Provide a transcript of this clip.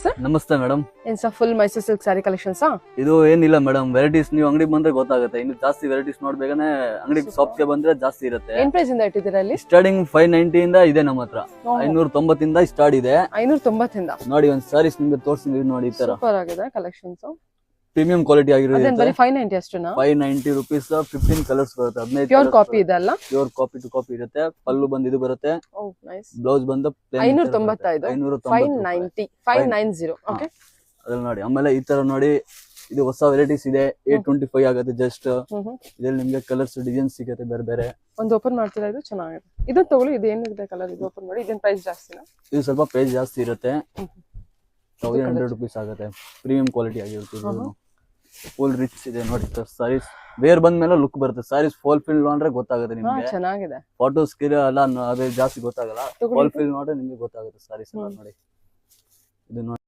Sir ನಮಸ್ತೆ madam. ಏನ್ sir full Mysuru silk sari collections ಇದು ಏನಿಲ್ಲ ಮೇಡಮ್, ವೆರೈಟೀಸ್ ನೀವು ಅಂಗಡಿಗೆ ಬಂದ್ರೆ ಗೊತ್ತಾಗುತ್ತೆ. ಇನ್ನು ಜಾಸ್ತಿ ವೆರೈಟೀಸ್ ನೋಡ್ಬೇಕಂದ್ರೆ ಅಂಗಡಿ ಶಾಪ್ಗೆ ಬಂದ್ರೆ ಜಾಸ್ತಿ ಇರುತ್ತೆ. ಏನ್ ಪ್ರೈಸ್ ಇಂದ ಇಟ್ಟಿದ್ದೀರಾ ಅಲ್ಲಿ? ಸ್ಟಾರ್ಟಿಂಗ್ 590 ಇಂದ ಇದೆ ನಮ್ಮ ಹತ್ರ. 590 ಇಂದ ಸ್ಟಾರ್ಟ್ ಇದೆ. 590 ಇಂದ ನೋಡಿ ಒಂದ್ ಸಾರೀಸ್ ನಿಮ್ಗೆ ತೋರಿಸ್ತೀನಿ ನೋಡಿ. ಈ ತರ ಸೂಪರ್ ಆಗಿದೆ ಕಲೆಕ್ಷನ್ಸ್. ಪ್ರೀಮಿಯಂ ಕ್ವಾಲಿಟಿ ಆಗಿರೋದು. ಬರೀ 590 ಅಷ್ಟೇನಾ? 590 rupees 15 ಕಲರ್ಸ್ ಬರುತ್ತೆ. 15 ಪ್ಯೂರ್ ಕಾಪಿ ಇದೆ ಅಲ್ಲ? ಪ್ಯೂರ್ ಕಾಪಿ ಟು ಕಾಪಿ ಇರುತ್ತೆ. ಪಲ್ಲು ಬಂದು ಇದು ಬರುತ್ತೆ. ಓ ನೈಸ್. ಬ್ಲೌಸ್ ಬಂದು 595 590 590. ಓಕೆ, ಅದ್ರಲ್ಲಿ ನೋಡಿ. ಆಮೇಲೆ ಈ ತರ ನೋಡಿ, ಇದು ಹೊಸ ವೆರೈಟೀಸ್ ಇದೆ. 825 ಆಗುತ್ತೆ ಜಸ್ಟ್. ಇದ್ರಲ್ಲಿ ನಿಮ್ಗೆ ಕಲರ್ಸ್ ಡಿಸೈನ್ಸ್ ಸಿಗುತ್ತೆ ಬೇರೆ ಬೇರೆ. ಒಂದು ಓಪನ್ ಮಾಡ್ತೀರಾ? ಇದು ಚೆನ್ನಾಗಿದೆ. ಇದು ತಗೊಳ್ಳಿ. ಇದು ಏನಿದೆ ಕಲರ್? ಇದು ಓಪನ್ ಮಾಡಿ. ಇದೇನ್ ಪ್ರೈಸ್ ಜಾಸ್ತಿನಾ? ಇದು ಸ್ವಲ್ಪ ಪ್ರೈಸ್ ಜಾಸ್ತಿ ಇರುತ್ತೆ. 1100 rupees ಆಗುತ್ತೆ. ಪ್ರೀಮಿಯಂ ಕ್ವಾಲಿಟಿ ಆಗಿರುತ್ತೆ. ಫುಲ್ ರಿಚ್ ಇದೆ ನೋಡಿ. ಸಾರೀಸ್ ವೇರ್ ಬಂದ್ಮೇಲೆ ಲುಕ್ ಬರುತ್ತೆ. ಸಾರೀಸ್ ಫಾಲ್ ಫಿಲ್ ಅಂದ್ರೆ ಗೊತ್ತಾಗುತ್ತೆ ನಿಮ್ಗೆ. ಚೆನ್ನಾಗಿದೆ. ಫೋಟೋಸ್ ಎಲ್ಲ ಅದೇ ಜಾಸ್ತಿ ಗೊತ್ತಾಗಲ್ಲ. ಫಾಲ್ ಫಿಲ್ ನೋಡ್ರೆ ನಿಮ್ಗೆ ಗೊತ್ತಾಗುತ್ತೆ ಸಾರೀಸ್ ಎಲ್ಲ ನೋಡಿ. ಇದು ನೋಡಿ.